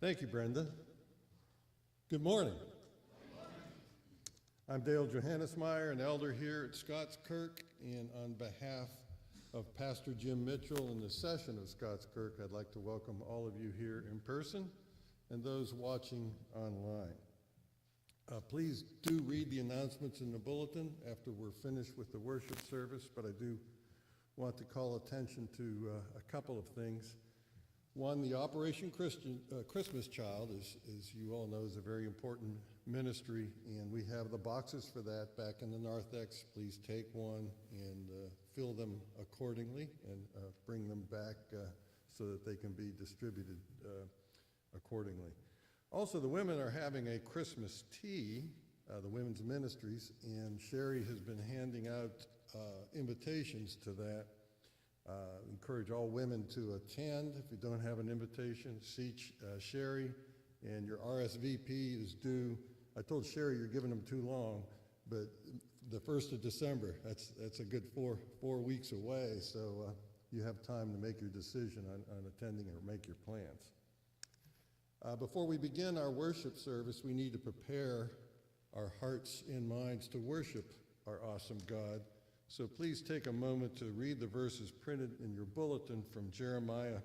Thank you, Brenda. Good morning. I'm Dale Johannesmeyer, an elder here at Scots Kirk, and on behalf of Pastor Jim Mitchell and the session of Scots Kirk, I'd like to welcome all of you here in person and those watching online. Please do read the announcements in the bulletin after we're finished with the worship service, but I do want to call attention to a couple of things. One, the Operation Christmas Child, as you all know, is a very important ministry, and we have the boxes for that back in the narthex. Please take one and fill them accordingly and bring them back so that they can be distributed accordingly. Also, the women are having a Christmas tea, the women's ministries, and Sherry has been handing out invitations to that. Encourage all women to attend. If you don't have an invitation, see Sherry, and your RSVP is due. I told Sherry you're giving them too long, but the 1st of December, that's a good four weeks away, so you have time to make your decision on attending or make your plans. Before we begin our worship service, we need to prepare our hearts and minds to worship our awesome God. So please take a moment to read the verses printed in your bulletin from Jeremiah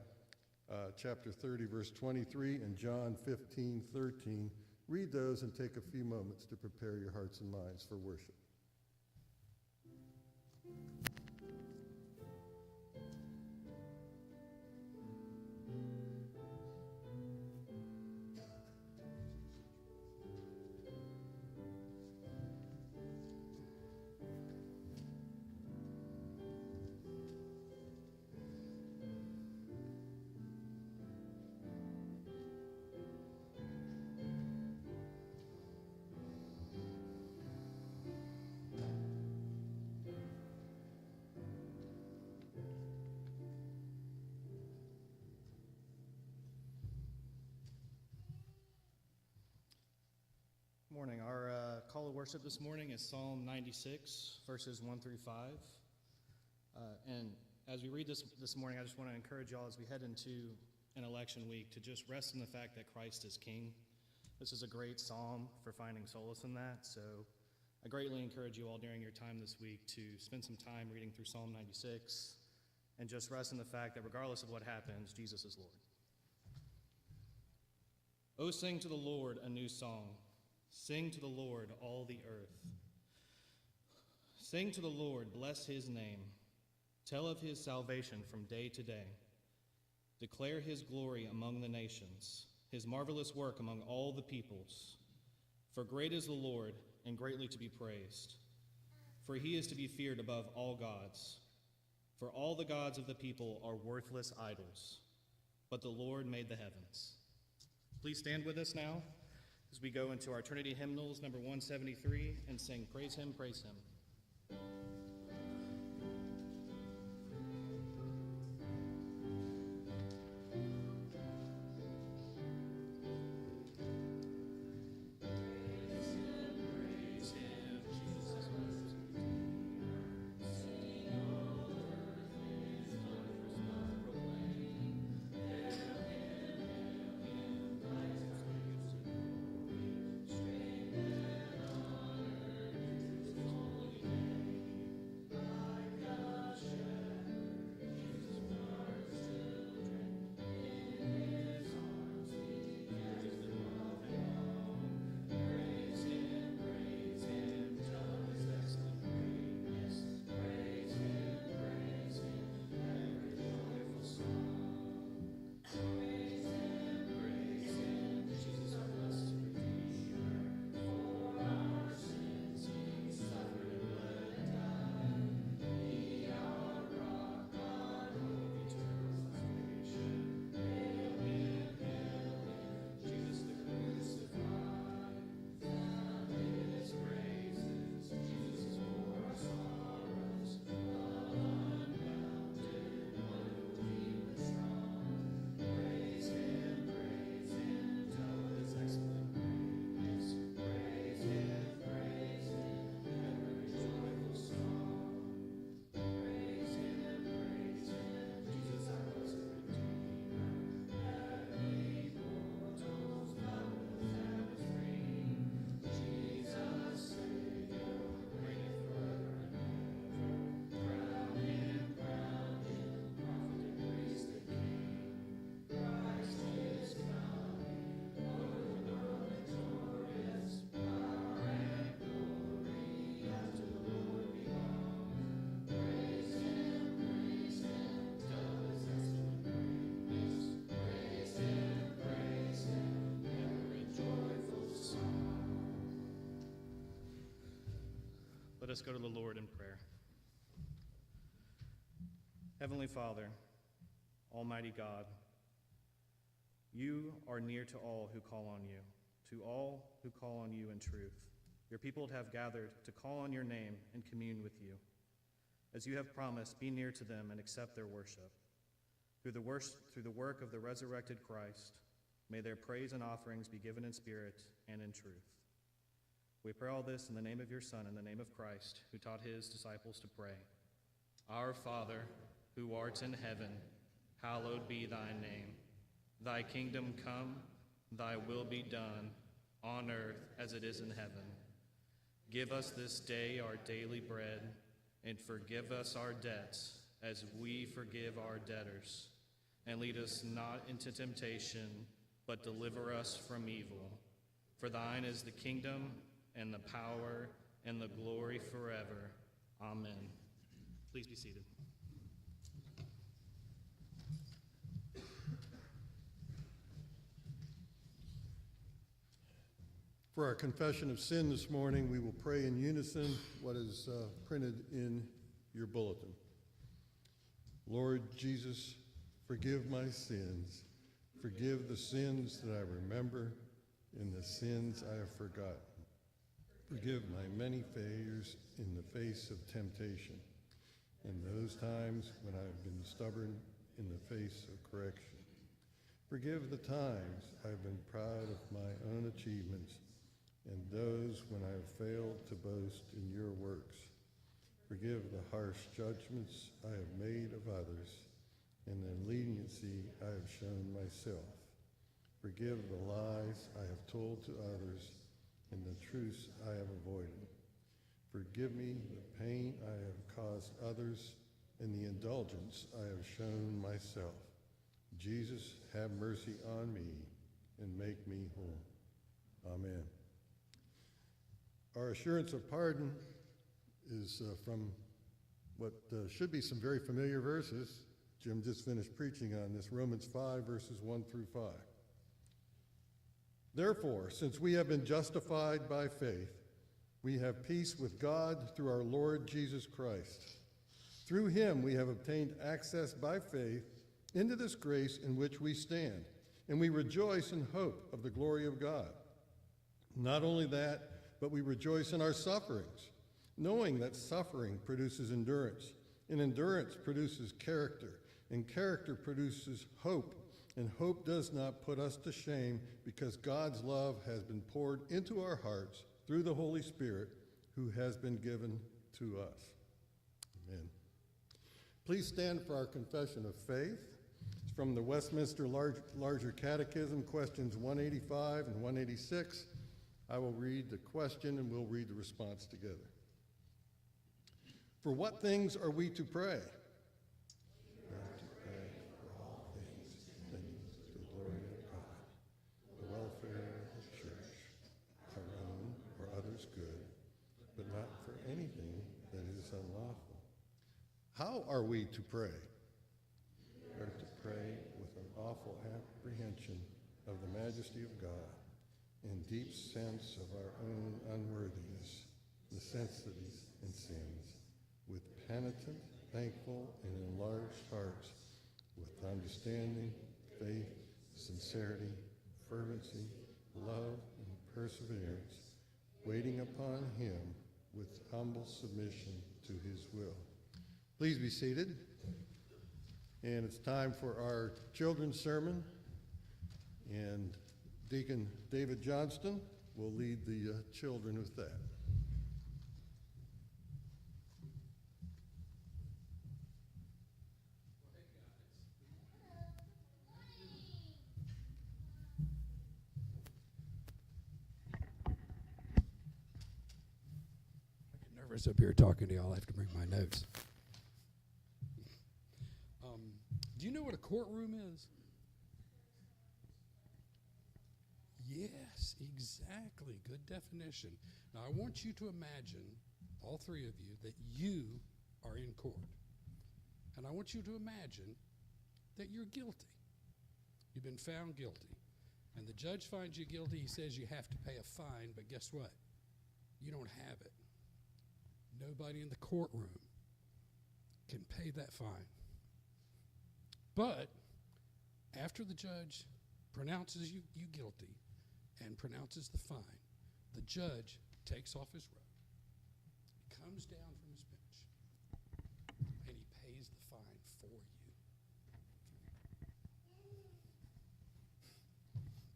chapter 30, verse 23, and John 15, 13. Read those and take a few moments to prepare your hearts and minds for worship. Morning. Our call of worship this morning is Psalm 96, verses 1 through 5. And as we read this morning, I just want to encourage y'all as we head into an election week to just rest in the fact that Christ is King. This is a great psalm for finding solace in that. So I greatly encourage you all during your time this week to spend some time reading through Psalm 96 and just rest in the fact that regardless of what happens, Jesus is Lord. Oh, sing to the Lord a new song. Sing to the Lord, all the earth. Sing to the Lord, bless his name. Tell of his salvation from day to day. Declare his glory among the nations, his marvelous work among all the peoples. For great is the Lord, and greatly to be praised. For he is to be feared above all gods. For all the gods of the people are worthless idols, but the Lord made the heavens. Please stand with us now as we go into our Trinity hymnals, number 173, and sing Praise Him, Praise Him. us go to the Lord in prayer. Heavenly Father, Almighty God, you are near to all who call on you, to all who call on you in truth. Your people have gathered to call on your name and commune with you. As you have promised, be near to them and accept their worship. Through the work of the resurrected Christ, may their praise and offerings be given in spirit and in truth. We pray all this in the name of your Son, in the name of Christ, who taught his disciples to pray. Our Father, who art in heaven, hallowed be thy name. Thy kingdom come, thy will be done, on earth as it is in heaven. Give us this day our daily bread, and forgive us our debts as we forgive our debtors. And lead us not into temptation, but deliver us from evil. For thine is the kingdom, and the power, and the glory forever. Amen. Please be seated. For our confession of sin this morning, we will pray in unison what is printed in your bulletin. Lord Jesus, forgive my sins. Forgive the sins that I remember and the sins I have forgotten. Forgive my many failures in the face of temptation and those times when I have been stubborn in the face of correction. Forgive the times I have been proud of my own achievements and those when I have failed to boast in your works. Forgive the harsh judgments I have made of others and the leniency I have shown myself. Forgive the lies I have told to others and the truths I have avoided. Forgive me the pain I have caused others and the indulgence I have shown myself. Jesus, have mercy on me and make me whole. Amen. Our assurance of pardon is from what should be some very familiar verses. Jim just finished preaching on this, Romans 5, verses 1 through 5. Therefore, since we have been justified by faith, we have peace with God through our Lord Jesus Christ. Through him we have obtained access by faith into this grace in which we stand, and we rejoice in hope of the glory of God. Not only that, but we rejoice in our sufferings, knowing that suffering produces endurance, and endurance produces character, and character produces hope, and hope does not put us to shame because God's love has been poured into our hearts through the Holy Spirit who has been given to us. Amen. Please stand for our confession of faith. It's from the Westminster Larger Catechism, questions 185 and 186. I will read the question and we'll read the response together. For what things are we to pray? We are to pray for all things tending to the glory of God, the welfare of the church, our own or others' good, but not for anything that is unlawful. How are we to pray? We are to pray with an awful apprehension of the majesty of God, in deep sense of our own unworthiness, necessities, and sins, with penitent, thankful, and enlarged hearts, with understanding, faith, sincerity, fervency, love, and perseverance, waiting upon him with humble submission to his will. Please be seated. And it's time for our children's sermon. And Deacon David Johnston will lead the children with that. I get nervous up here talking to y'all. I have to bring my notes. Do you know what a courtroom is? Yes, exactly. Good definition. Now, I want you to imagine, all three of you, that you are in court. And I want you to imagine that you're guilty. You've been found guilty. And the judge finds you guilty. He says you have to pay a fine, but guess what? You don't have it. Nobody in the courtroom can pay that fine. But after the judge pronounces you guilty and pronounces the fine, the judge takes off his robe, comes down from his bench, and he pays the fine for you.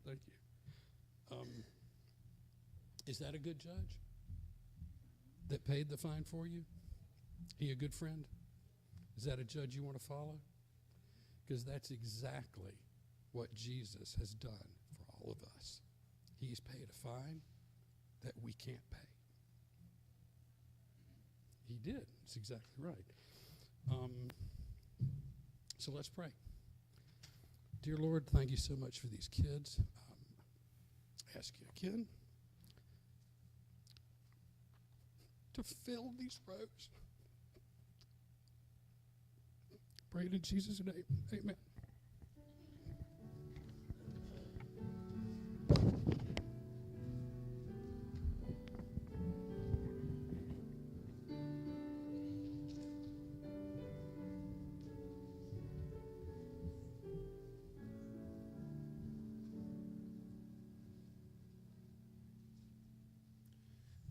Thank you. Is that a good judge that paid the fine for you? He a good friend? Is that a judge you want to follow? Because that's exactly what Jesus has done for all of us. He's paid a fine that we can't pay. He did. That's exactly right. So let's pray. Dear Lord, thank you so much for these kids. I ask you again to fill these rows. Pray it in Jesus' name. Amen.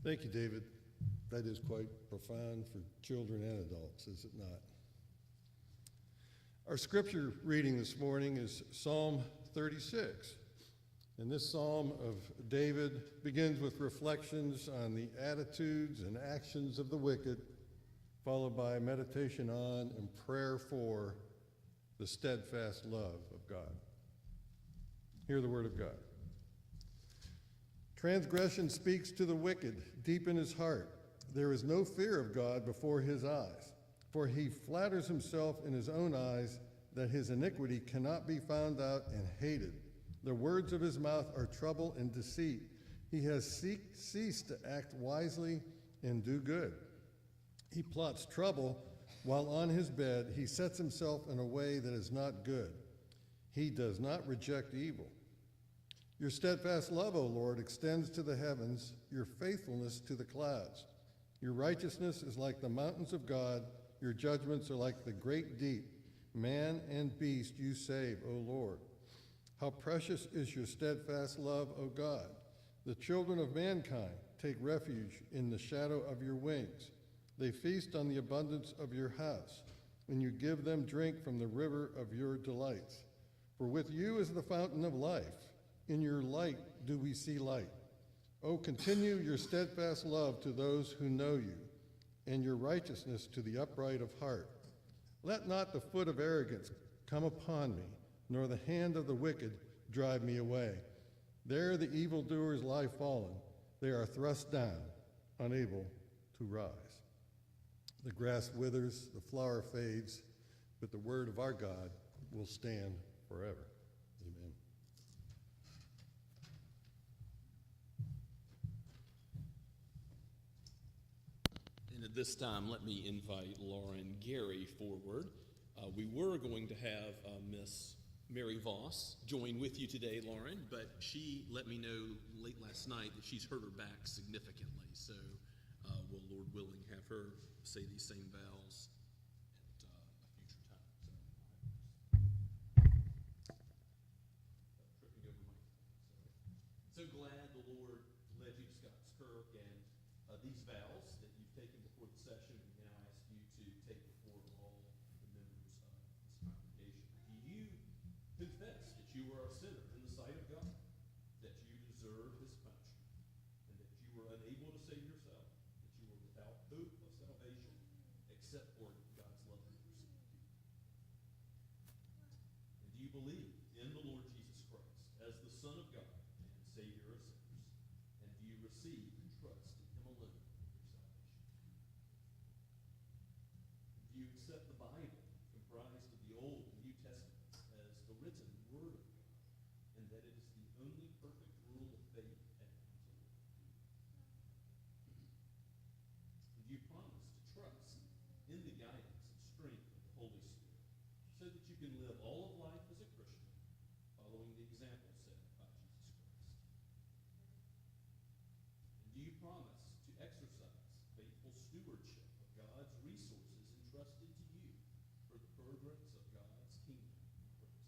Thank you, David. That is quite profound for children and adults, is it not? Our scripture reading this morning is Psalm 36. And this psalm of David begins with reflections on the attitudes and actions of the wicked, followed by meditation on and prayer for the steadfast love of God. Hear the word of God. Transgression speaks to the wicked deep in his heart. There is no fear of God before his eyes, for he flatters himself in his own eyes that his iniquity cannot be found out and hated. The words of his mouth are trouble and deceit. He has ceased to act wisely and do good. He plots trouble while on his bed. He sets himself in a way that is not good. He does not reject evil. Your steadfast love, O Lord, extends to the heavens, your faithfulness to the clouds. Your righteousness is like the mountains of God. Your judgments are like the great deep. Man and beast you save, O Lord. How precious is your steadfast love, O God. The children of mankind take refuge in the shadow of your wings. They feast on the abundance of your house, and you give them drink from the river of your delights. For with you is the fountain of life. In your light do we see light. Oh, continue your steadfast love to those who know you, and your righteousness to the upright of heart. Let not the foot of arrogance come upon me, nor the hand of the wicked drive me away. There the evildoers lie fallen. They are thrust down, unable to rise. The grass withers, the flower fades, but the word of our God will stand forever. Amen. And at this time, let me invite Lauren Gary forward. We were going to have Miss Mary Voss join with you today, Lauren, but she let me know late last night that she's hurt her back significantly. So will, Lord willing, have her say these same vows at a future time. Tripping over my so glad the Lord led you to Scots Kirk, and these vows that you've taken before the session, we now ask you to take before all the members of this congregation. Do you confess that you are a sinner in the sight of God, that you deserve his punishment, and that you were unable to save yourself, that you were without hope of salvation except for God's love and mercy? And do you believe in the Lord Jesus Christ as the Son of God and Savior of sinners? And do you receive and trust in him alone for your salvation? Do you accept the Bible, comprised of the Old and New Testaments, as the written Word of God, and that it is the only perfect rule of faith and counsel? Do you promise to trust in the guidance and strength of the Holy Spirit, so that you can live all of life as a Christian, following the example set by Jesus Christ? And do you promise to exercise faithful stewardship of God's resources entrusted to you for the furtherance of God's kingdom purposes?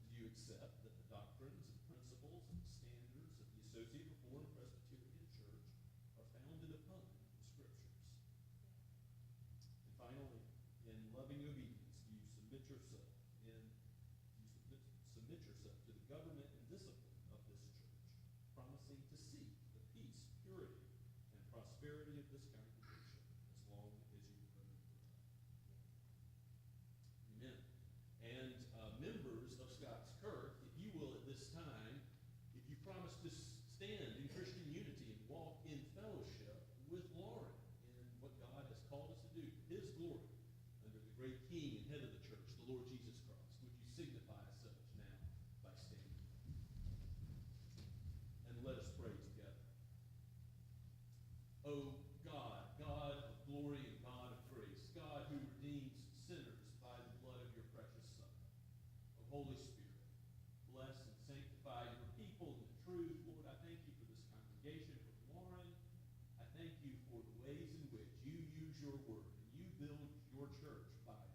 Do you accept that the doctrines and principles and standards of the Associate Reformed Presbyterian Church are founded upon the Scriptures? And finally, in loving obedience, do you submit yourself to the government and discipline of this church, promising to seek the peace, purity, and prosperity of this congregation as long as you remain alive? Amen. And members of Scots Kirk, if you will at this time, if you promise to stand in Christian unity and walk in fellowship with Lauren in what God has called us to do, His glory, under the great King and head of the church, the Lord Jesus Christ, would you signify such now by standing? And let us pray together. O God, God of glory and God of grace, God who redeems sinners by the blood of your precious Son, O Holy Spirit, bless and sanctify your people in the truth. Lord, I thank you for this congregation, for Lauren. I thank you for the ways in which you use your word and you build your church by it.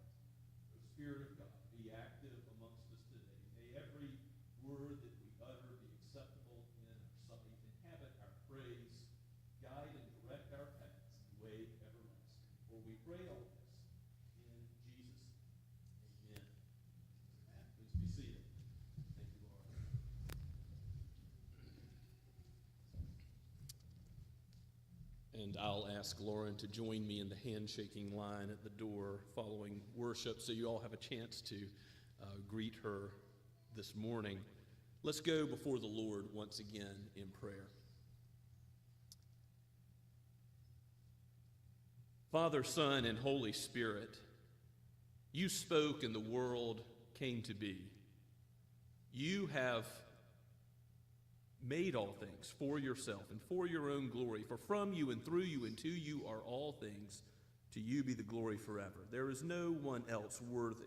O Spirit of God, be active amongst us today. May every word that we utter be acceptable in our sight. Inhabit our praise, guide and direct our paths in the way everlasting. For we pray all this in Jesus' name. Amen. Please be seated. Thank you, Lord. And I'll ask Lauren to join me in the handshaking line at the door following worship so you all have a chance to greet her this morning. Let's go before the Lord once again in prayer. Father, Son, and Holy Spirit, you spoke and the world came to be. You have made all things for yourself and for your own glory. For from you and through you and to you are all things. To you be the glory forever. There is no one else worthy.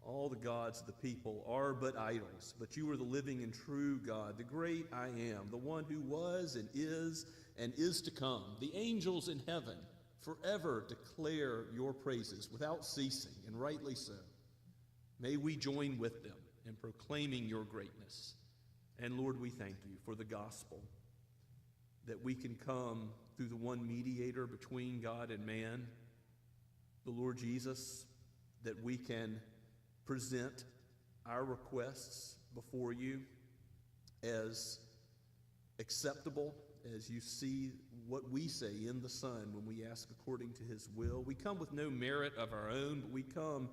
All the gods of the people are but idols, but you are the living and true God, the great I am, the one who was and is to come. The angels in heaven forever declare your praises without ceasing, and rightly so. May we join with them in proclaiming your greatness. And Lord, we thank you for the gospel, that we can come through the one mediator between God and man, the Lord Jesus, that we can present our requests before you as acceptable as you see what we say in the Son when we ask according to his will. We come with no merit of our own, but we come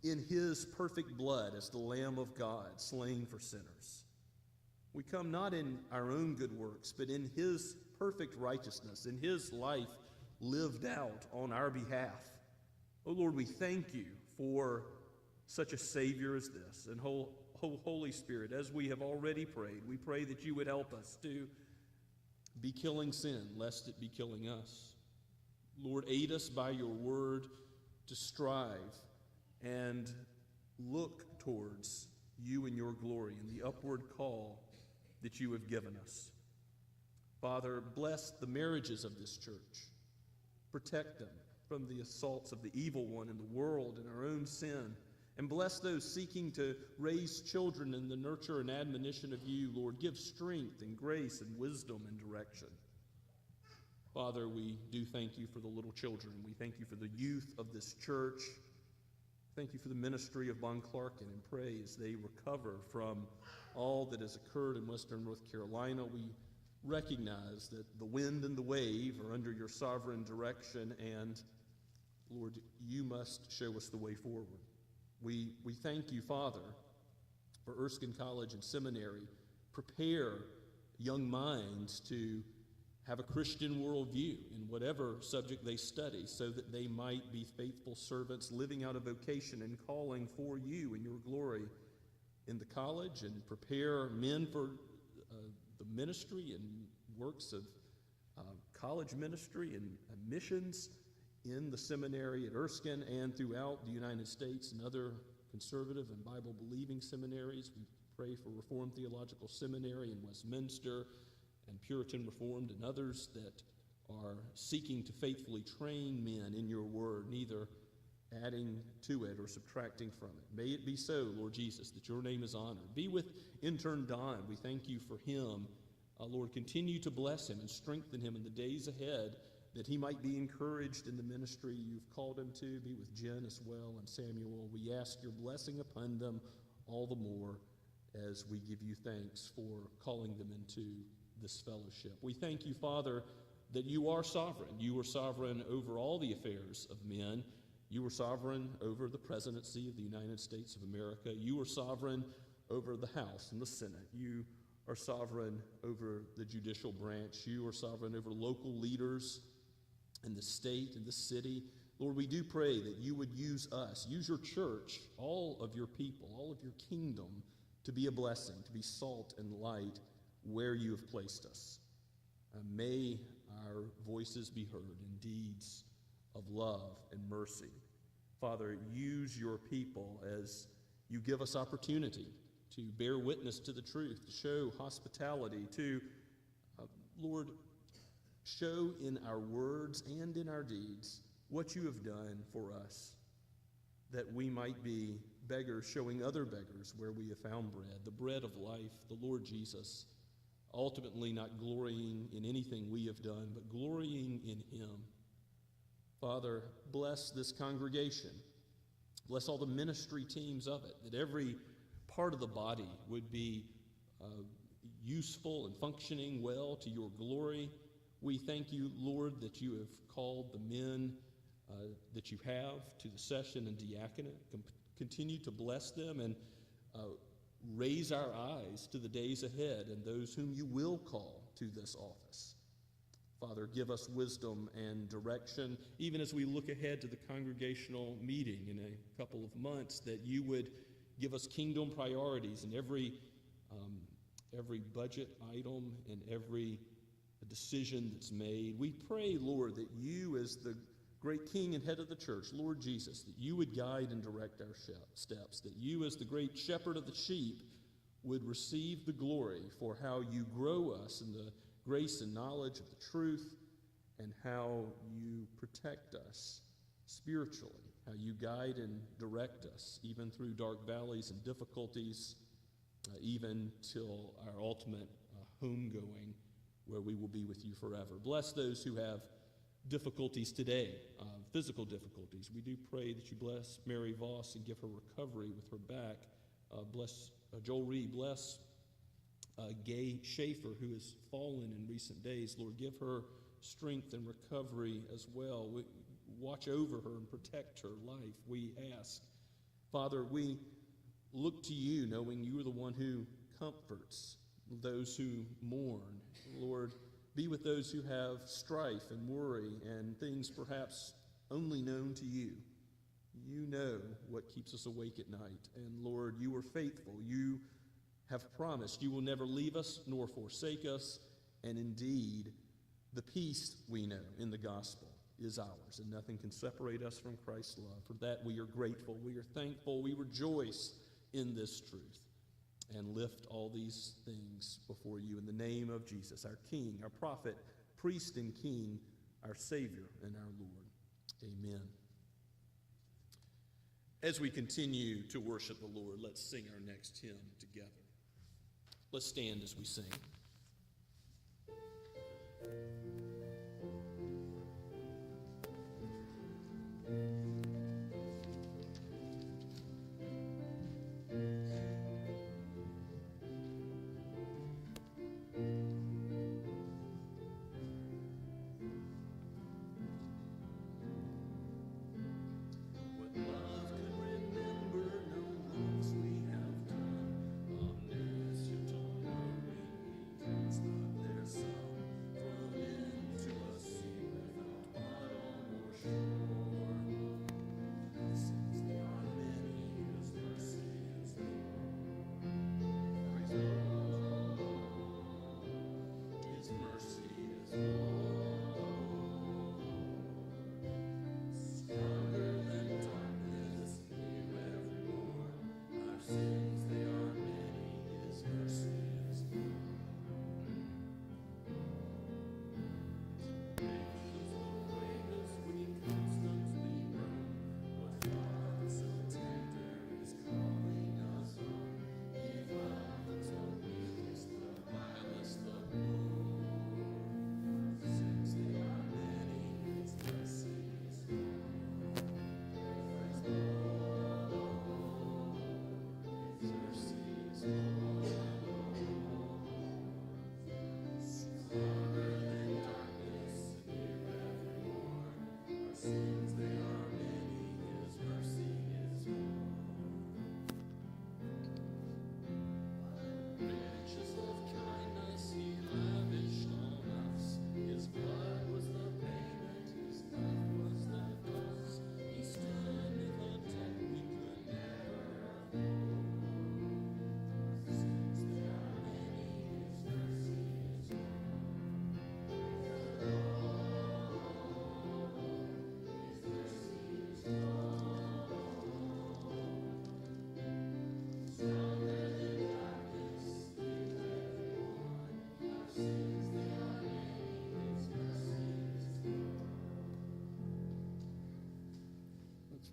in his perfect blood as the Lamb of God slain for sinners. We come not in our own good works, but in his perfect righteousness, in his life lived out on our behalf. Oh Lord, we thank you for such a Savior as this. And Holy Spirit, as we have already prayed, we pray that you would help us to be killing sin, lest it be killing us. Lord, aid us by your word to strive and look towards you and your glory and the upward call that you have given us. Father, bless the marriages of this church. Protect them from the assaults of the evil one in the world and our own sin. And bless those seeking to raise children in the nurture and admonition of you, Lord. Give strength and grace and wisdom and direction. Father, we do thank you for the little children. We thank you for the youth of this church. Thank you for the ministry of Bon Clarkin, and pray as they recover from all that has occurred in Western North Carolina. We recognize that the wind and the wave are under your sovereign direction, and Lord, you must show us the way forward. We thank you, Father, for Erskine College and Seminary. Prepare young minds to have a Christian worldview in whatever subject they study, so that they might be faithful servants living out a vocation and calling for you and your glory in the college, and prepare men for the ministry and works of college ministry and missions in the seminary at Erskine and throughout the United States and other conservative and Bible-believing seminaries. We pray for Reformed Theological Seminary in Westminster and Puritan Reformed and others, that are seeking to faithfully train men in your word, neither adding to it or subtracting from it. May it be so, Lord Jesus, that your name is honored. Be with intern Don. We thank you for him. Lord, continue to bless him and strengthen him in the days ahead, that he might be encouraged in the ministry you've called him to. Be with Jen as well and Samuel. We ask your blessing upon them all the more as we give you thanks for calling them into this fellowship. We thank you, Father, that you are sovereign. You are sovereign over all the affairs of men. You are sovereign over the presidency of the United States of America. You are sovereign over the House and the Senate. You are sovereign over the judicial branch. You are sovereign over local leaders in the state and the city. Lord, we do pray that you would use us, use your church, all of your people, all of your kingdom, to be a blessing, to be salt and light where you have placed us. May our voices be heard in deeds of love and mercy. Father, use your people as you give us opportunity to bear witness to the truth, to show hospitality, to, Lord, show in our words and in our deeds what you have done for us, that we might be beggars showing other beggars where we have found bread, the bread of life, the Lord Jesus, ultimately not glorying in anything we have done, but glorying in him. Father, bless this congregation. Bless all the ministry teams of it, that every part of the body would be useful and functioning well to your glory. We thank you, Lord, that you have called the men that you have to the session and diaconate. Continue to bless them and raise our eyes to the days ahead and those whom you will call to this office. Father, give us wisdom and direction, even as we look ahead to the congregational meeting in a couple of months, that you would give us kingdom priorities in every budget item and every decision that's made. We pray, Lord, that you, as the great king and head of the church, Lord Jesus, that you would guide and direct our steps, that you, as the great shepherd of the sheep, would receive the glory for how you grow us in the grace and knowledge of the truth, and how you protect us spiritually, how you guide and direct us even through dark valleys and difficulties, even till our ultimate homegoing, where we will be with you forever. Bless those who have difficulties today, physical difficulties. We do pray that you bless Mary Voss and give her recovery with her back. Bless Joel Reed. Bless Gay Schaefer, who has fallen in recent days. Lord, give her strength and recovery as well. Watch over her and protect her life, we ask. Father, we look to you, knowing you are the one who comforts those who mourn. Lord, be with those who have strife and worry and things perhaps only known to you. You know what keeps us awake at night. And Lord, you are faithful. You have promised you will never leave us nor forsake us. And indeed, the peace we know in the gospel is ours, and nothing can separate us from Christ's love. For that we are grateful, we are thankful, we rejoice in this truth, and lift all these things before you in the name of Jesus, our King, our prophet, priest and King, our Savior and our Lord. Amen. As we continue to worship the Lord, let's sing our next hymn together. Let's stand as we sing.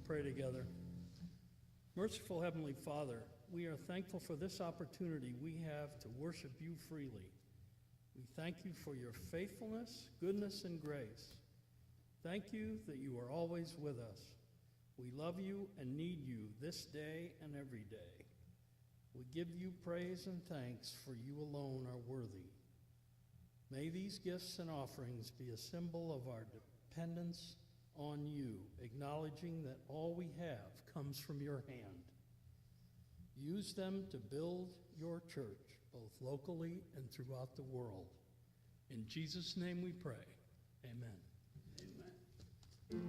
pray together. Merciful Heavenly Father, we are thankful for this opportunity we have to worship you freely. We thank you for your faithfulness, goodness, and grace. Thank you that you are always with us. We love you and need you this day and every day. We give you praise and thanks, for you alone are worthy. May these gifts and offerings be a symbol of our dependence on you, acknowledging that all we have comes from your hand. Use them to build your church, both locally and throughout the world. In Jesus' name we pray. Amen. Amen.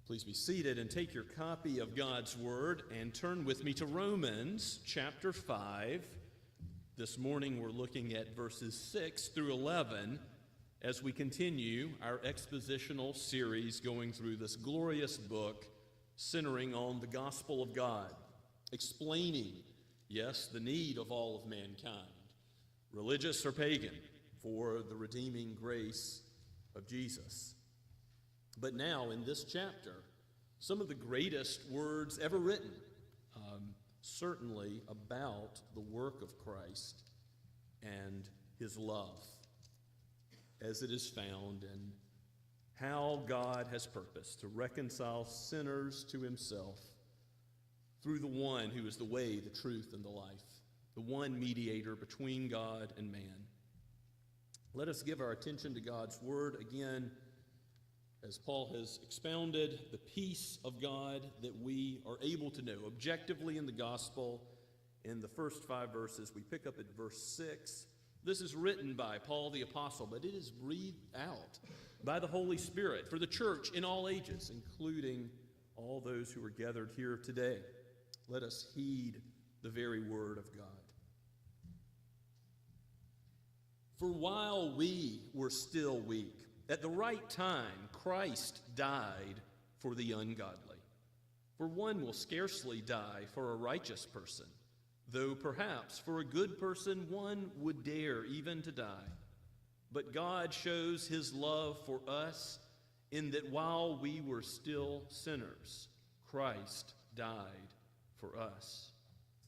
Please be seated and take your copy of God's Word and turn with me to Romans chapter 5. This morning we're looking at verses 6 through 11 as we continue our expositional series going through this glorious book centering on the gospel of God, explaining, yes, the need of all of mankind, religious or pagan, for the redeeming grace of Jesus. But now, in this chapter, some of the greatest words ever written, certainly about the work of Christ and his love, as it is found in how God has purposed to reconcile sinners to himself through the one who is the way, the truth, and the life, the one mediator between God and man. Let us give our attention to God's word again, as Paul has expounded the peace of God that we are able to know objectively in the gospel. In the first 5 verses, we pick up at verse 6. This is written by Paul the apostle, but it is breathed out by the Holy Spirit for the church in all ages, including all those who are gathered here today. Let us heed the very word of God. For while we were still weak, at the right time, Christ died for the ungodly. For one will scarcely die for a righteous person, though perhaps for a good person one would dare even to die. But God shows his love for us in that while we were still sinners, Christ died for us.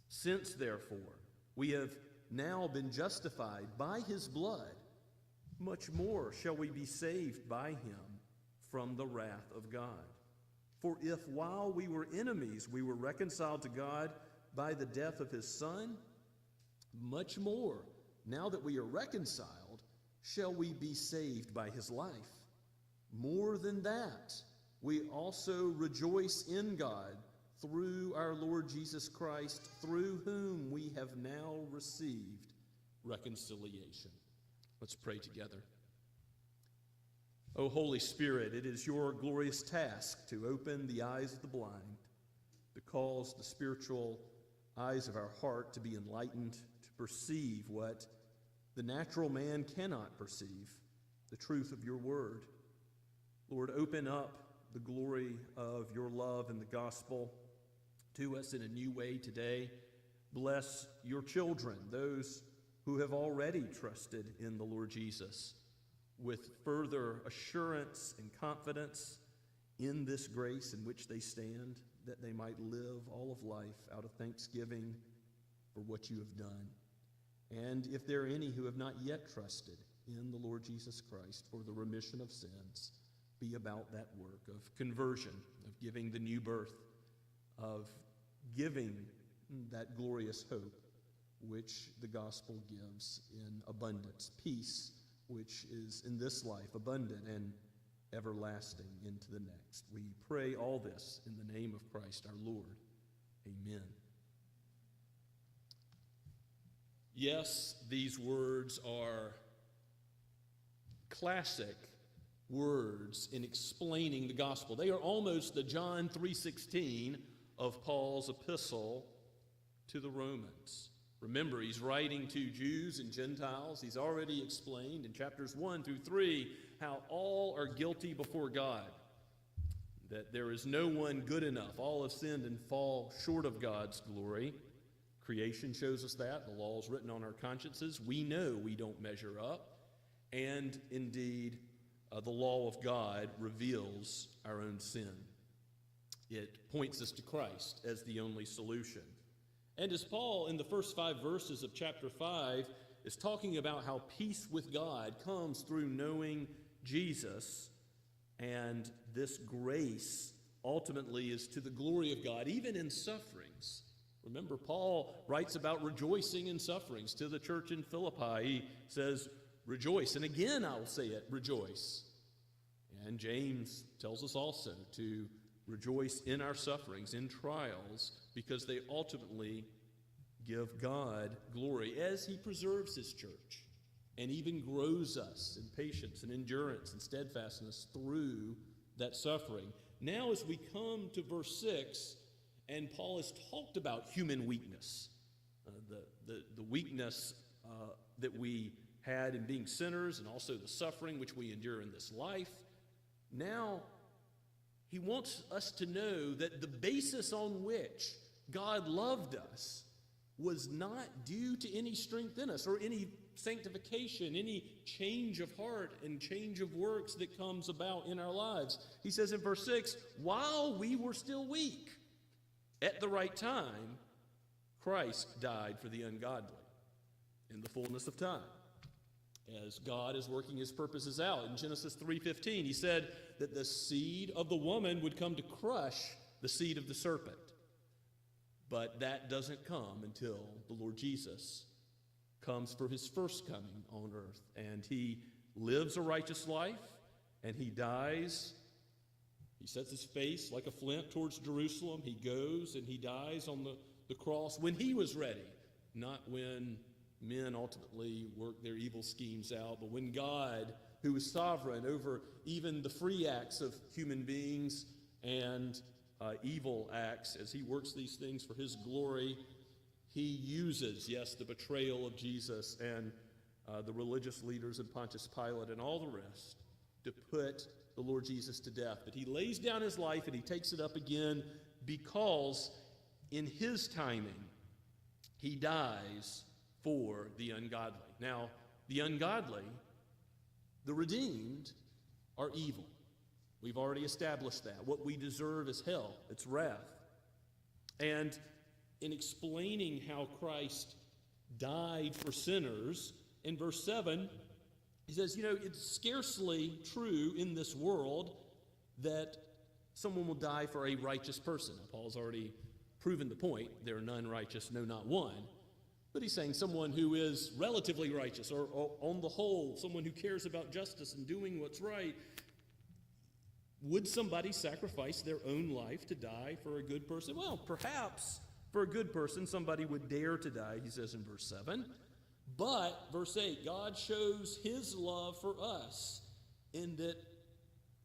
Since, therefore, we have now been justified by his blood, much more shall we be saved by him from the wrath of God. For if while we were enemies we were reconciled to God by the death of his Son, much more, now that we are reconciled, shall we be saved by his life. More than that, we also rejoice in God through our Lord Jesus Christ, through whom we have now received reconciliation. Let's pray together. O Holy Spirit, it is your glorious task to open the eyes of the blind, to cause the spiritual eyes of our heart to be enlightened, to perceive what the natural man cannot perceive, the truth of your word. Lord, open up the glory of your love and the gospel to us in a new way today. Bless your children, those who have already trusted in the Lord Jesus, with further assurance and confidence in this grace in which they stand, that they might live all of life out of thanksgiving for what you have done. And if there are any who have not yet trusted in the Lord Jesus Christ for the remission of sins, be about that work of conversion, of giving the new birth, of giving that glorious hope which the gospel gives in abundance, peace which is in this life abundant and everlasting into the next. We pray all this in the name of Christ our Lord. Amen. Yes, these words are classic words in explaining the gospel. They are almost the John 3:16 of Paul's epistle to the Romans. Remember, he's writing to Jews and Gentiles. He's already explained in chapters 1 through 3 how all are guilty before God, that there is no one good enough. All have sinned and fall short of God's glory. Creation shows us that. The law is written on our consciences. We know we don't measure up. And indeed, the law of God reveals our own sin. It points us to Christ as the only solution. And as Paul, in the first 5 verses of chapter 5, is talking about how peace with God comes through knowing Jesus, and this grace ultimately is to the glory of God, even in sufferings. Remember, Paul writes about rejoicing in sufferings to the church in Philippi. He says, rejoice. And again, I will say it, rejoice. And James tells us also to rejoice in our sufferings, in trials, because they ultimately give God glory as he preserves his church and even grows us in patience and endurance and steadfastness through that suffering. Now, as we come to verse 6, and Paul has talked about human weakness, the weakness that we had in being sinners, and also the suffering which we endure in this life. Now, he wants us to know that the basis on which God loved us was not due to any strength in us or any sanctification, any change of heart and change of works that comes about in our lives. He says in verse 6, while we were still weak, at the right time, Christ died for the ungodly in the fullness of time. As God is working his purposes out. In Genesis 3:15, he said that the seed of the woman would come to crush the seed of the serpent. But that doesn't come until the Lord Jesus comes for his first coming on earth. And he lives a righteous life, and he dies. He sets his face like a flint towards Jerusalem. He goes and he dies on the cross when he was ready, not when men ultimately work their evil schemes out, but when God, who is sovereign over even the free acts of human beings and evil acts, as he works these things for his glory, he uses, yes, the betrayal of Jesus and the religious leaders and Pontius Pilate and all the rest to put the Lord Jesus to death. But he lays down his life and he takes it up again because in his timing, he dies for the ungodly. Now, the ungodly, the redeemed, are evil. We've already established that. What we deserve is hell. It's wrath. And in explaining how Christ died for sinners, in verse 7, he says, it's scarcely true in this world that someone will die for a righteous person. Now, Paul's already proven the point. There are none righteous, no, not one. But he's saying someone who is relatively righteous, or on the whole, someone who cares about justice and doing what's right. Would somebody sacrifice their own life to die for a good person? Well, perhaps for a good person, somebody would dare to die, he says in verse 7. But, verse 8, God shows his love for us in that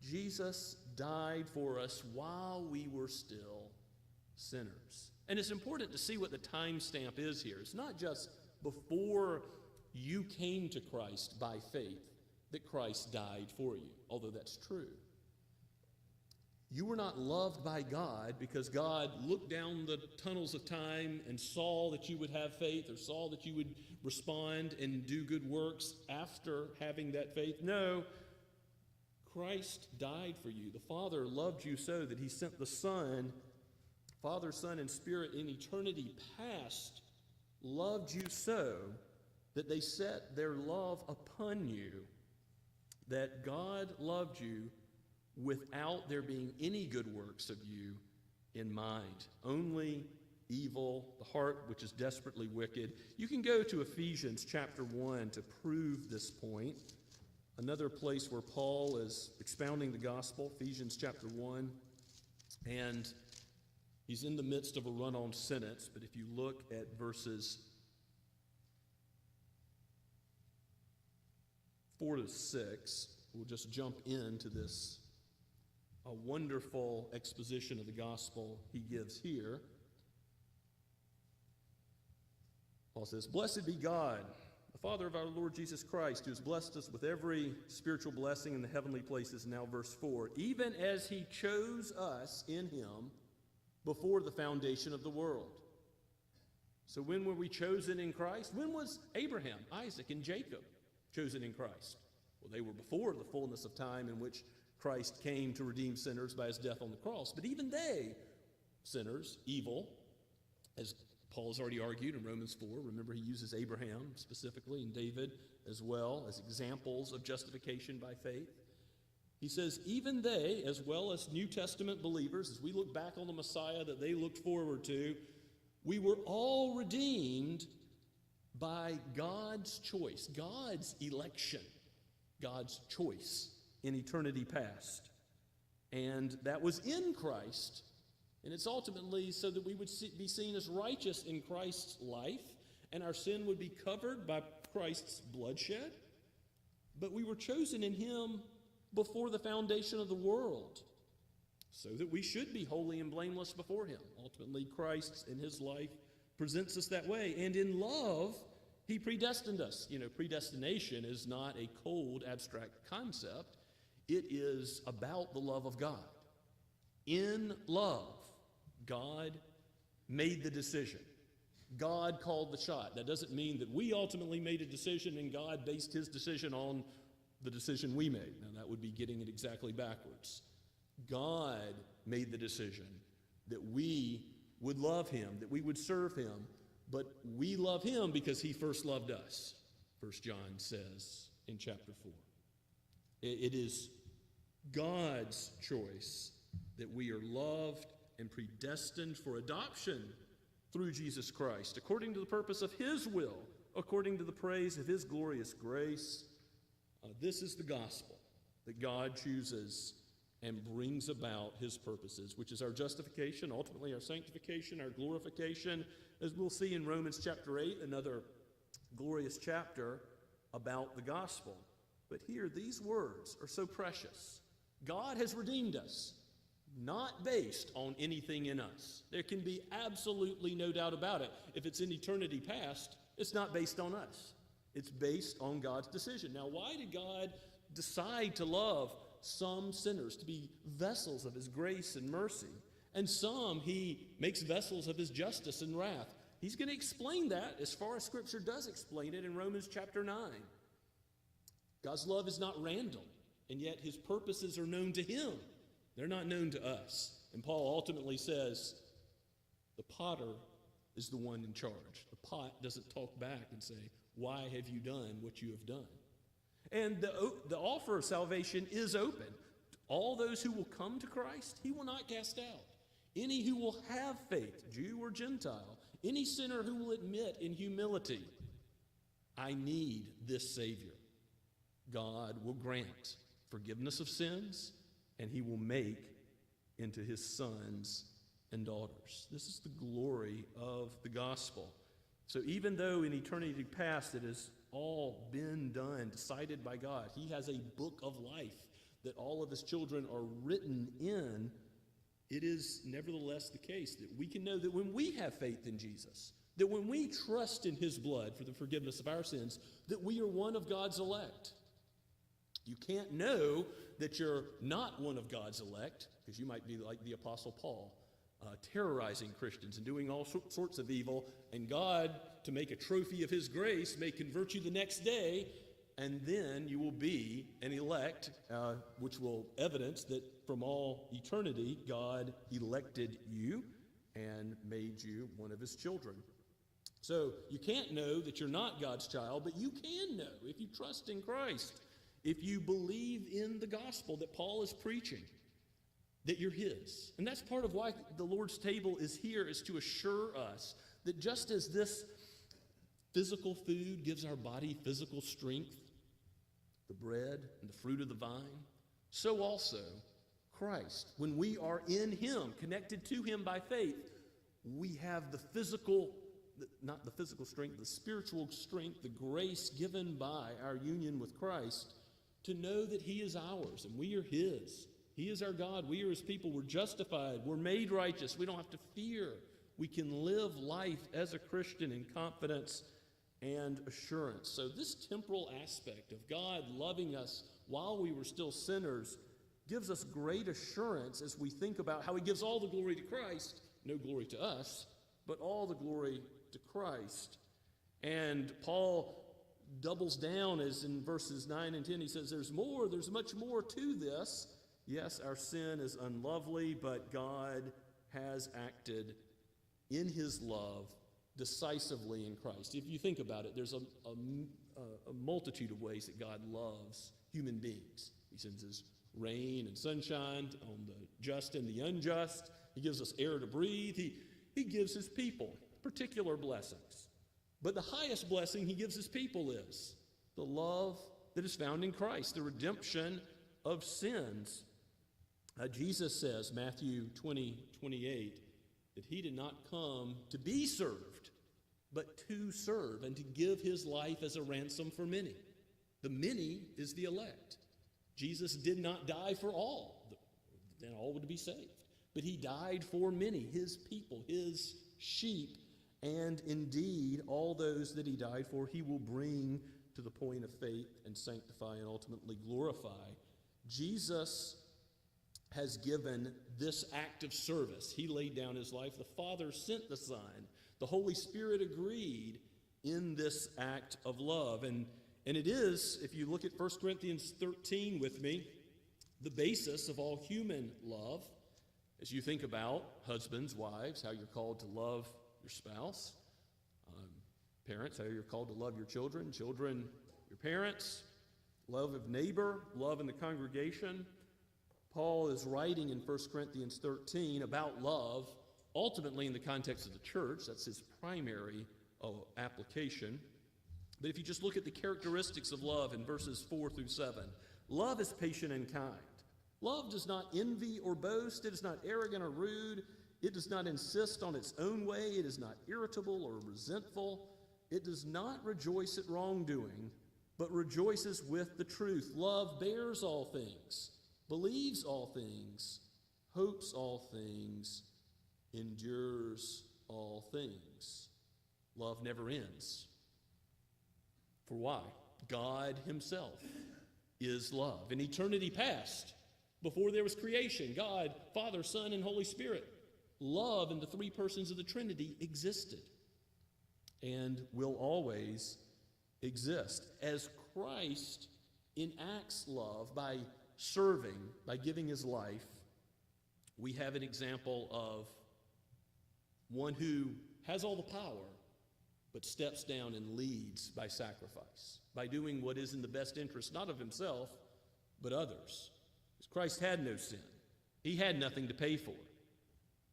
Jesus died for us while we were still sinners. And it's important to see what the time stamp is here. It's not just before you came to Christ by faith that Christ died for you, although that's true. You were not loved by God because God looked down the tunnels of time and saw that you would have faith or saw that you would respond and do good works after having that faith. No, Christ died for you. The Father loved you so that he sent the Son, Father, Son, and Spirit in eternity past, loved you so that they set their love upon you, that God loved you without there being any good works of you in mind. Only evil, the heart which is desperately wicked. You can go to Ephesians chapter 1 to prove this point. Another place where Paul is expounding the gospel, Ephesians chapter 1. And he's in the midst of a run-on sentence, but if you look at verses 4 to 6, we'll just jump into this a wonderful exposition of the gospel he gives here. Paul says, "Blessed be God, the Father of our Lord Jesus Christ, who has blessed us with every spiritual blessing in the heavenly places." Now verse 4, "Even as he chose us in him before the foundation of the world." So when were we chosen in Christ? When was Abraham, Isaac, and Jacob chosen in Christ? Well, they were before the fullness of time in which Christ came to redeem sinners by his death on the cross. But even they, sinners, evil, as Paul has already argued in Romans 4. Remember, he uses Abraham specifically and David as well as examples of justification by faith. He says, even they, as well as New Testament believers, as we look back on the Messiah that they looked forward to, we were all redeemed by God's choice, God's election, God's choice in eternity past. And that was in Christ. And it's ultimately so that we would be seen as righteous in Christ's life, and our sin would be covered by Christ's bloodshed. But we were chosen in him before the foundation of the world, so that we should be holy and blameless before him. Ultimately, Christ in his life presents us that way. And in love, he predestined us. You know, predestination is not a cold, abstract concept. It is about the love of God. In love, God made the decision. God called the shot. That doesn't mean that we ultimately made a decision and God based his decision on the decision we made. Now, that would be getting it exactly backwards. God made the decision that we would love him, that we would serve him, but we love him because he first loved us, 1 John says in chapter 4. It is God's choice that we are loved and predestined for adoption through Jesus Christ, according to the purpose of his will, according to the praise of his glorious grace. This is the gospel, that God chooses and brings about his purposes, which is our justification, ultimately our sanctification, our glorification, as we'll see in Romans chapter 8, another glorious chapter about the gospel. But here, these words are so precious. God has redeemed us, not based on anything in us. There can be absolutely no doubt about it. If it's in eternity past, it's not based on us. It's based on God's decision. Now, why did God decide to love some sinners, to be vessels of his grace and mercy, and some he makes vessels of his justice and wrath? He's going to explain that as far as Scripture does explain it in Romans chapter 9. God's love is not random, and yet his purposes are known to him. They're not known to us. And Paul ultimately says, the potter is the one in charge. The pot doesn't talk back and say, why have you done what you have done? And the offer of salvation is open. All those who will come to Christ, he will not cast out. Any who will have faith, Jew or Gentile, any sinner who will admit in humility, I need this Savior, God will grant forgiveness of sins and he will make into his sons and daughters. This is the glory of the gospel. So even though in eternity past it has all been done, decided by God, he has a book of life that all of his children are written in, it is nevertheless the case that we can know that when we have faith in Jesus, that when we trust in his blood for the forgiveness of our sins, that we are one of God's elect. You can't know that you're not one of God's elect, because you might be like the Apostle Paul, terrorizing Christians and doing all sorts of evil, and God, to make a trophy of his grace, may convert you the next day, and then you will be an elect, which will evidence that from all eternity, God elected you and made you one of his children. So you can't know that you're not God's child, but you can know if you trust in Christ, if you believe in the gospel that Paul is preaching, that you're his. And that's part of why the Lord's table is here, is to assure us that just as this physical food gives our body physical strength, the bread and the fruit of the vine, so also Christ, when we are in him, connected to him by faith, we have the physical, not the physical strength, the spiritual strength, the grace given by our union with Christ to know that he is ours and we are his. He is our God. We are his people. We're justified. We're made righteous. We don't have to fear. We can live life as a Christian in confidence and assurance. So this temporal aspect of God loving us while we were still sinners gives us great assurance as we think about how he gives all the glory to Christ, no glory to us, but all the glory to Christ. And Paul doubles down as in verses 9 and 10, he says, there's much more to this. Yes, our sin is unlovely, but God has acted in his love decisively in Christ. If you think about it, there's a multitude of ways that God loves human beings. He sends his rain and sunshine on the just and the unjust. He gives us air to breathe. He gives his people particular blessings. But the highest blessing he gives his people is the love that is found in Christ, the redemption of sins. Jesus says, Matthew 20:28, that he did not come to be served, but to serve and to give his life as a ransom for many. The many is the elect. Jesus did not die for all, then all would be saved. But he died for many, his people, his sheep, and indeed all those that he died for, he will bring to the point of faith and sanctify and ultimately glorify. Jesus has given this act of service. He laid down his life. The Father sent the Son. The Holy Spirit agreed in this act of love. And it is, if you look at 1 Corinthians 13 with me, the basis of all human love. As you think about husbands, wives, how you're called to love your spouse, parents, how you're called to love your children, children, your parents, love of neighbor, love in the congregation. Paul is writing in 1 Corinthians 13 about love, ultimately in the context of the church. That's his primary application. But if you just look at the characteristics of love in verses 4 through 7, love is patient and kind. Love does not envy or boast. It is not arrogant or rude. It does not insist on its own way. It is not irritable or resentful. It does not rejoice at wrongdoing, but rejoices with the truth. Love bears all things, believes all things, hopes all things, endures all things. Love never ends. For why? God himself is love. In eternity past, before there was creation, God, Father, Son, and Holy Spirit, love in the three persons of the Trinity existed and will always exist. As Christ enacts love by serving, by giving his life, we have an example of one who has all the power, but steps down and leads by sacrifice, by doing what is in the best interest, not of himself, but others. Because Christ had no sin. He had nothing to pay for.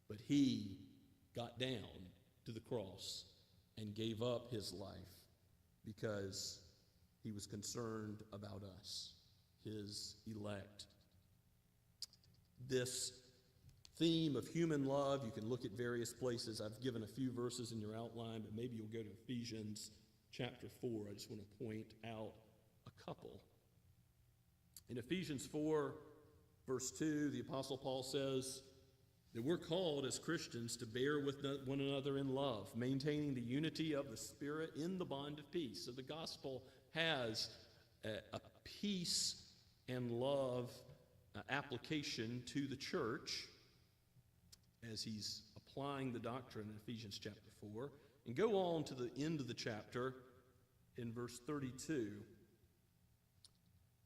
But he got down to the cross and gave up his life because he was concerned about us, his elect. this theme of human love. You can look at various places. I've given a few verses in your outline, but maybe you'll go to Ephesians chapter 4. I just want to point out a couple. In Ephesians 4, verse 2, the Apostle Paul says that we're called as Christians to bear with one another in love, maintaining the unity of the Spirit in the bond of peace. So the gospel has a peace and love application to the church as he's applying the doctrine in Ephesians chapter 4. And go on to the end of the chapter in verse 32.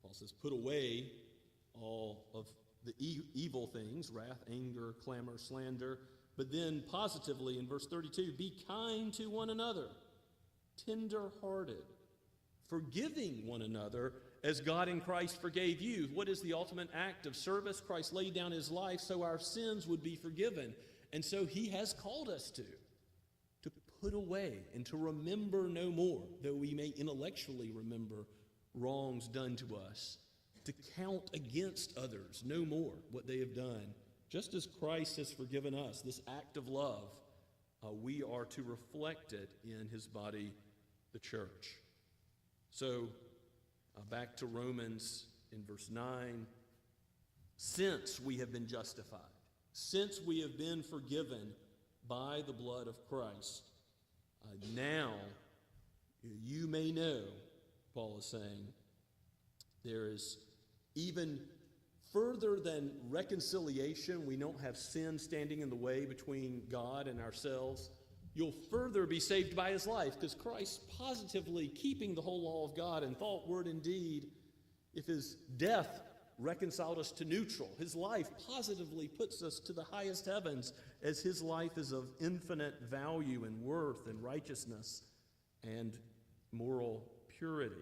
Paul says, put away all of the evil things, wrath, anger, clamor, slander. But then positively in verse 32, be kind to one another, tender-hearted, forgiving one another as God in Christ forgave you. What is the ultimate act of service? Christ laid down his life so our sins would be forgiven. And so he has called us to put away and to remember no more, though we may intellectually remember wrongs done to us, to count against others no more what they have done. Just as Christ has forgiven us, this act of love, we are to reflect it in his body, the church. So, back to Romans in verse 9. Since we have been justified, since we have been forgiven by the blood of Christ, now you may know, Paul is saying, there is even further than reconciliation. We don't have sin standing in the way between God and ourselves. You'll further be saved by his life, because Christ positively keeping the whole law of God in thought, word, and deed. If his death reconciled us to neutral, his life positively puts us to the highest heavens, as his life is of infinite value and worth and righteousness and moral purity.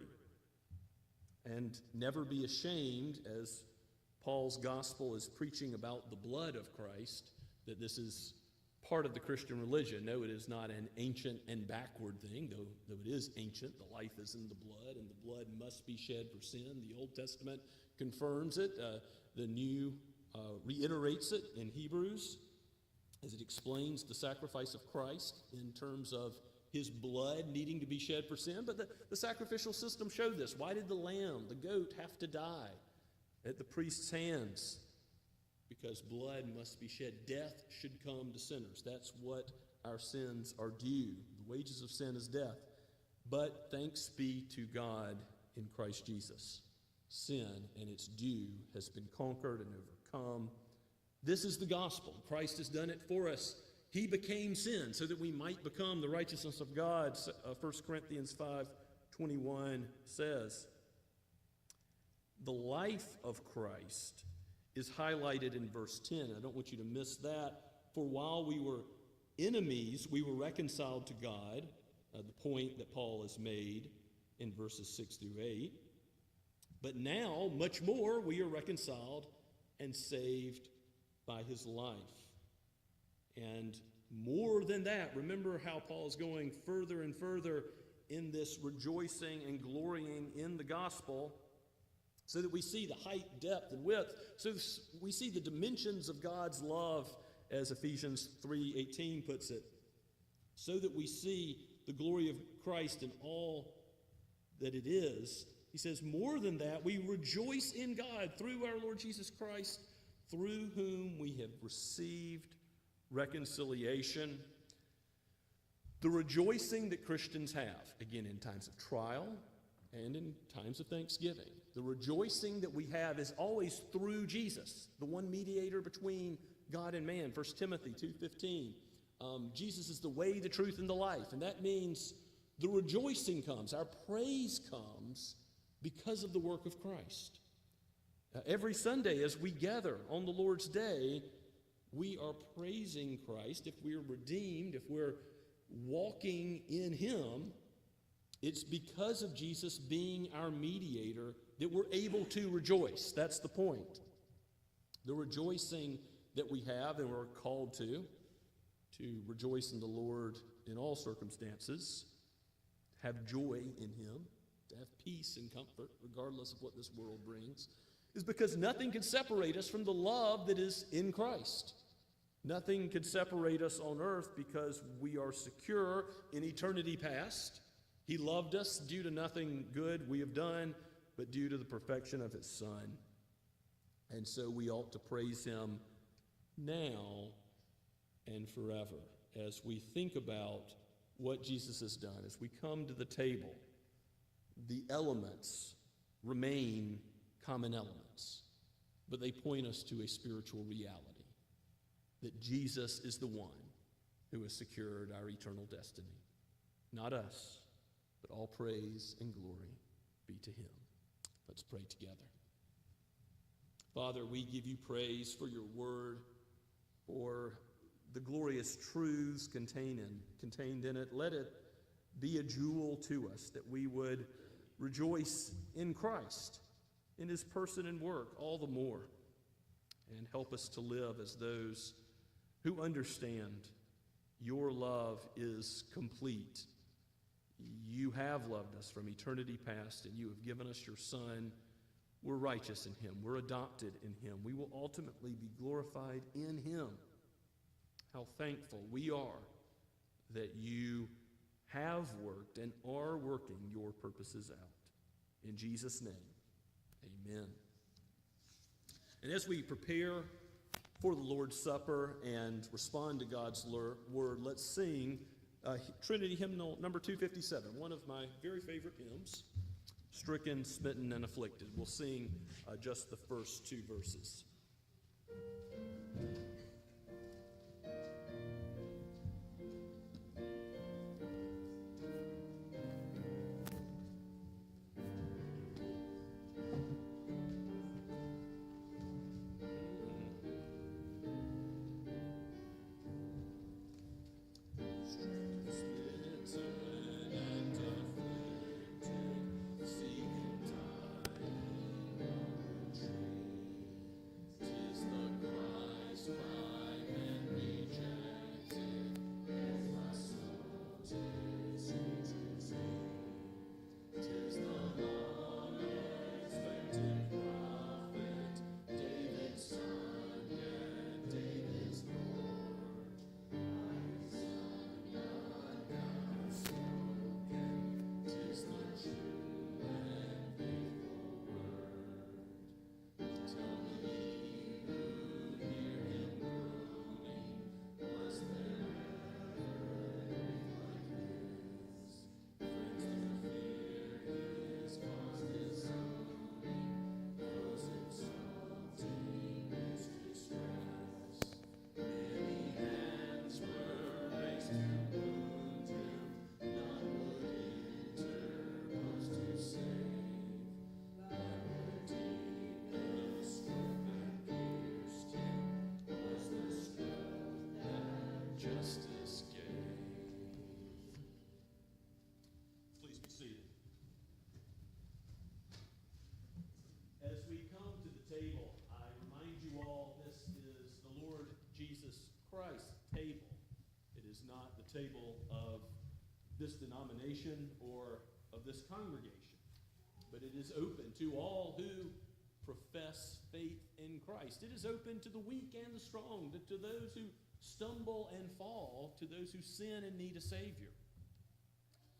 And never be ashamed, as Paul's gospel is preaching about the blood of Christ, that this is part of the Christian religion. No, it is not an ancient and backward thing, though it is ancient. The life is in the blood, and the blood must be shed for sin. The Old Testament confirms it. The New reiterates it in Hebrews as it explains the sacrifice of Christ in terms of his blood needing to be shed for sin. But the sacrificial system showed this. Why did the lamb, the goat, have to die at the priest's hands? Because blood must be shed. Death should come to sinners. That's what our sins are due. The wages of sin is death. But thanks be to God in Christ Jesus. Sin and its due has been conquered and overcome. This is the gospel. Christ has done it for us. He became sin so that we might become the righteousness of God. 1 Corinthians 5:21 says, the life of Christ is highlighted in verse 10. I don't want you to miss that. For while we were enemies, we were reconciled to God, the point that Paul has made in verses 6 through 8. But now, much more, we are reconciled and saved by his life. And more than that, remember how Paul is going further and further in this rejoicing and glorying in the gospel, so that we see the height, depth, and width. So we see the dimensions of God's love, as Ephesians 3:18 puts it, so that we see the glory of Christ in all that it is. He says, more than that, we rejoice in God through our Lord Jesus Christ, through whom we have received reconciliation. The rejoicing that Christians have, again, in times of trial and in times of thanksgiving, the rejoicing that we have is always through Jesus, the one mediator between God and man. 1 Timothy 2:15. Jesus is the way, the truth, and the life. And that means the rejoicing comes, our praise comes because of the work of Christ. Every Sunday as we gather on the Lord's Day, we are praising Christ. If we're redeemed, if we're walking in him, it's because of Jesus being our mediator that we're able to rejoice. That's the point. The rejoicing that we have and we're called to rejoice in the Lord in all circumstances, have joy in him, to have peace and comfort regardless of what this world brings, is because nothing can separate us from the love that is in Christ. Nothing can separate us on earth because we are secure in eternity past. He loved us due to nothing good we have done, but due to the perfection of his Son. And so we ought to praise him now and forever as we think about what Jesus has done. As we come to the table, the elements remain common elements, but they point us to a spiritual reality, that Jesus is the one who has secured our eternal destiny. Not us, but all praise and glory be to him. Let's pray together. Father, we give you praise for your word, for the glorious truths contained in it. Let it be a jewel to us, that we would rejoice in Christ, in his person and work all the more, and help us to live as those who understand your love is complete. You have loved us from eternity past, and you have given us your Son. We're righteous in him. We're adopted in him. We will ultimately be glorified in him. How thankful we are that you have worked and are working your purposes out. In Jesus' name, amen. And as we prepare for the Lord's Supper and respond to God's word, let's sing Trinity Hymnal number 257, one of my very favorite hymns, Stricken, Smitten, and Afflicted. We'll sing just the first two verses. Table of this denomination or of this congregation, but it is open to all who profess faith in Christ. It is open to the weak and the strong, to those who stumble and fall, to those who sin and need a Savior.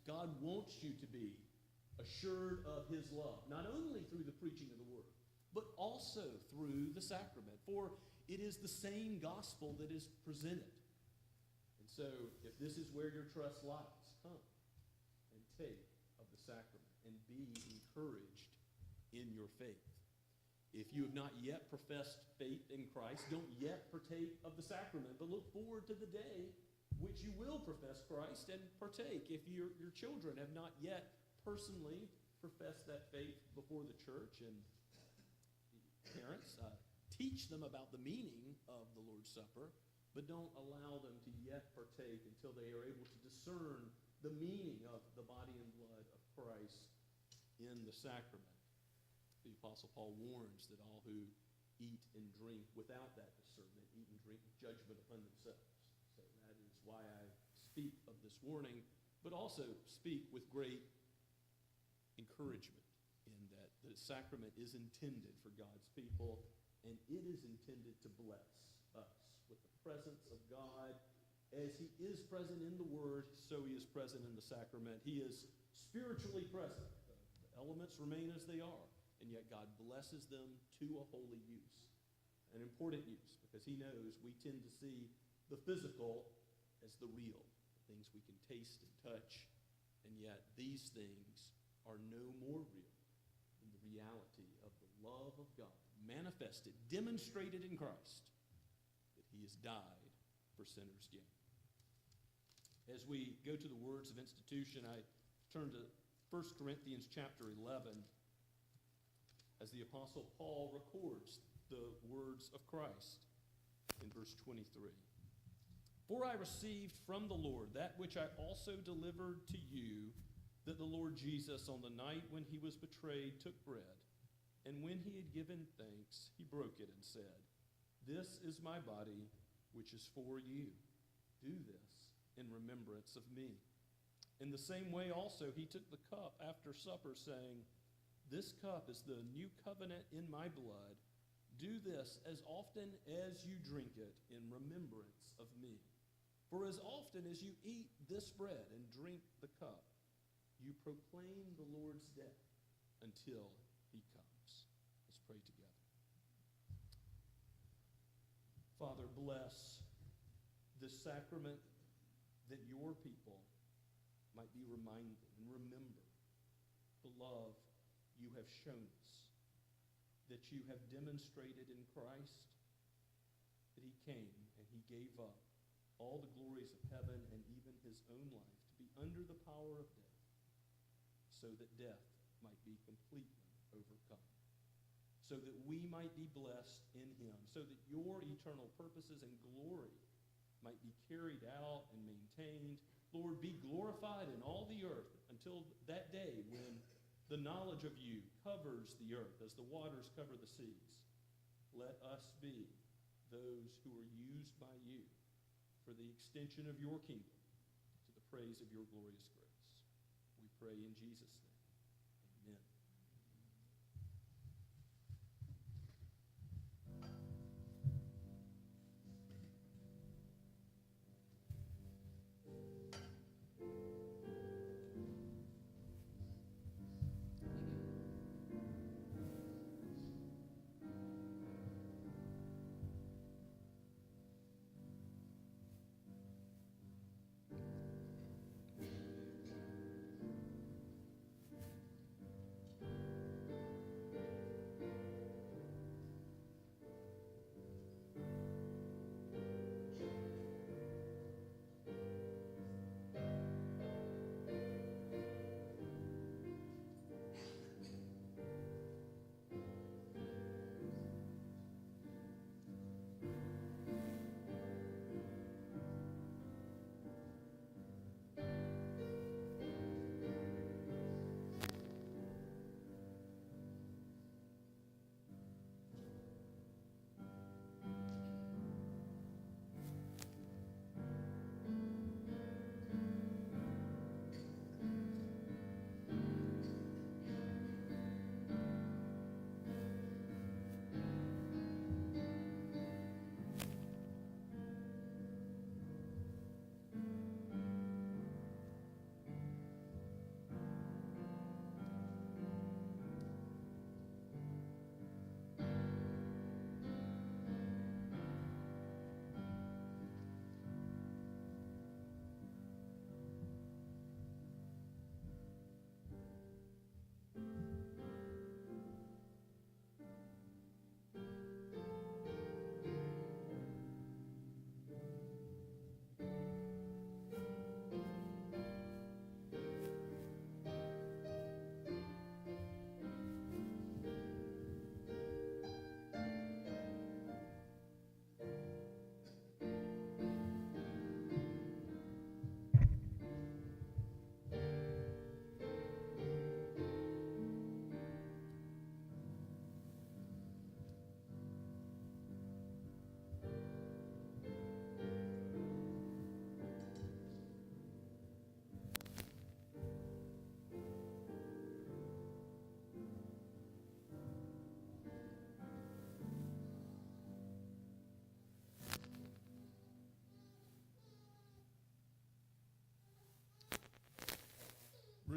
God wants you to be assured of his love, not only through the preaching of the word, but also through the sacrament, for it is the same gospel that is presented. So, if this is where your trust lies, come and take of the sacrament and be encouraged in your faith. If you have not yet professed faith in Christ, don't yet partake of the sacrament, but look forward to the day which you will profess Christ and partake. If your children have not yet personally professed that faith before the church, and parents, teach them about the meaning of the Lord's Supper, but don't allow them to yet partake until they are able to discern the meaning of the body and blood of Christ in the sacrament. The Apostle Paul warns that all who eat and drink without that discernment eat and drink judgment upon themselves. So that is why I speak of this warning, but also speak with great encouragement in that The sacrament is intended for God's people, and it is intended to bless us with the presence of God. As he is present in the Word, so he is present in the sacrament. He is spiritually present. The elements remain as they are, and yet God blesses them to a holy use, an important use, because he knows we tend to see the physical as the real, the things we can taste and touch, and yet these things are no more real than the reality of the love of God manifested, demonstrated in Christ, that he has died for sinners' gain. As we go to the words of institution, I turn to 1 Corinthians chapter 11, as the Apostle Paul records the words of Christ in verse 23. For I received from the Lord that which I also delivered to you, that the Lord Jesus, on the night when he was betrayed, took bread, and when he had given thanks, he broke it and said, This is my body, which is for you. Do this in remembrance of me. In the same way also he took the cup after supper, saying, This cup is the new covenant in my blood. Do this as often as you drink it in remembrance of me. For as often as you eat this bread and drink the cup, you proclaim the Lord's death until he comes. Let's pray together. Father, bless this sacrament, that your people might be reminded and remember the love you have shown us, that you have demonstrated in Christ, that he came and he gave up all the glories of heaven and even his own life to be under the power of death, so that death might be completely overcome, so that we might be blessed in him, so that your eternal purposes and glory might be carried out and maintained. Lord, be glorified in all the earth until that day when the knowledge of you covers the earth as the waters cover the seas. Let us be those who are used by you for the extension of your kingdom to the praise of your glorious grace. We pray in Jesus' name. Amen.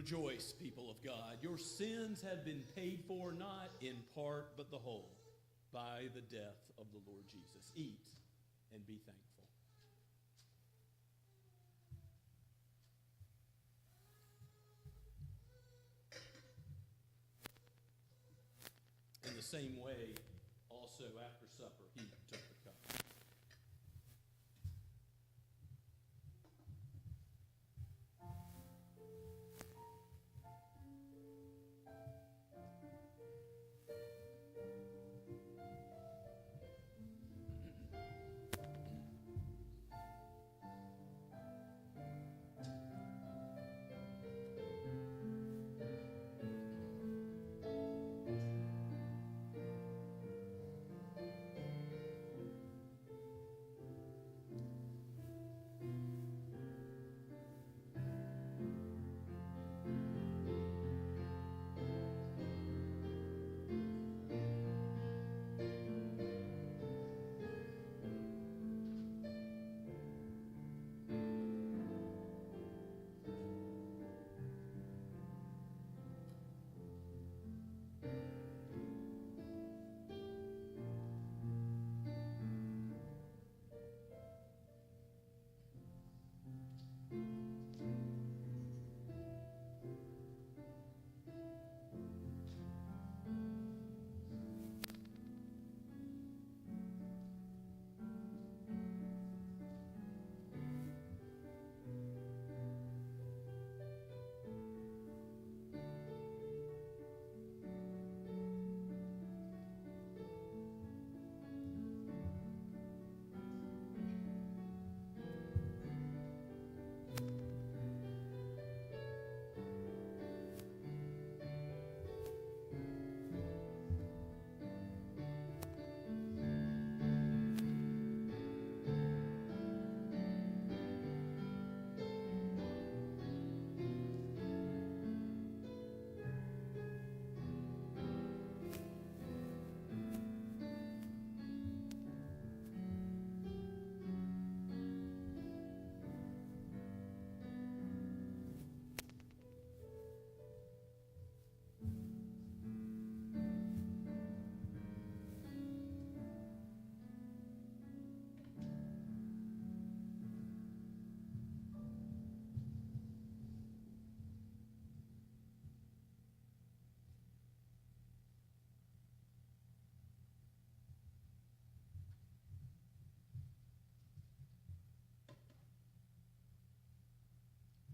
Rejoice, people of God. Your sins have been paid for, not in part, but the whole, by the death of the Lord Jesus. Eat and be thankful. In the same way, also after supper, he took the cup.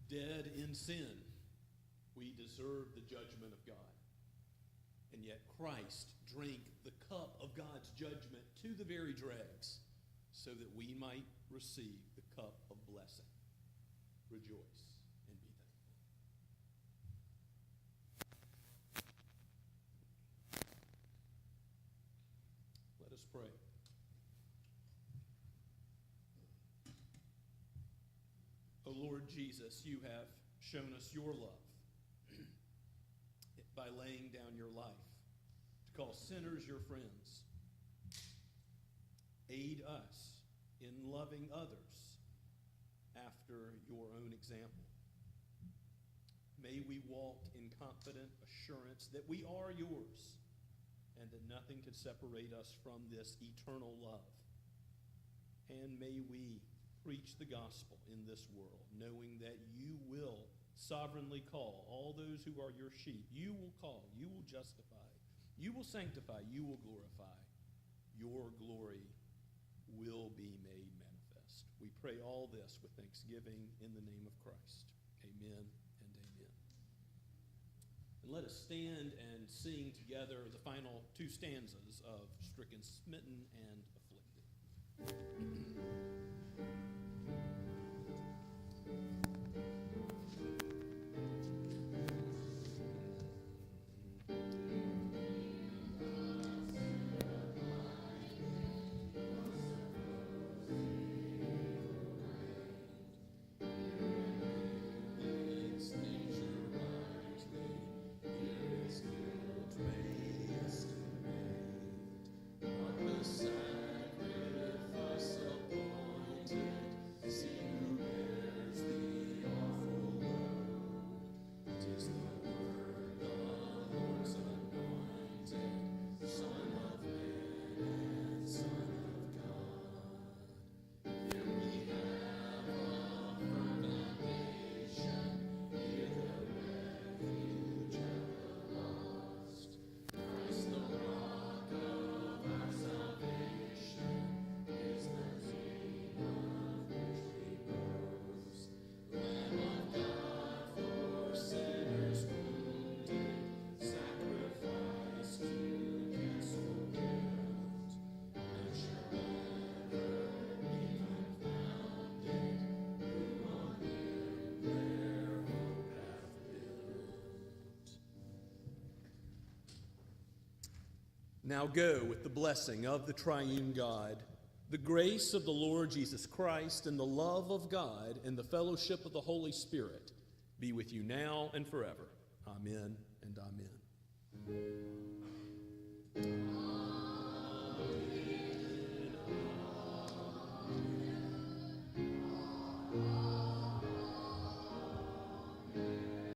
Dead in sin, we deserve the judgment of God. And yet Christ drank the cup of God's judgment to the very dregs so that we might receive the cup of blessing. Rejoice and be thankful. Let us pray. O Lord Jesus, you have shown us your love by laying down your life to call sinners your friends. Aid us in loving others after your own example. May we walk in confident assurance that we are yours and that nothing can separate us from this eternal love. And may we preach the gospel in this world, knowing that you will sovereignly call all those who are your sheep. You will call, you will justify, you will sanctify, you will glorify. Your glory will be made manifest. We pray all this with thanksgiving in the name of Christ. Amen and amen. And let us stand and sing together the final two stanzas of Stricken, Smitten, and Afflicted. Sacrifice upon Now go with the blessing of the triune God. The grace of the Lord Jesus Christ and the love of God and the fellowship of the Holy Spirit be with you now and forever. Amen and amen.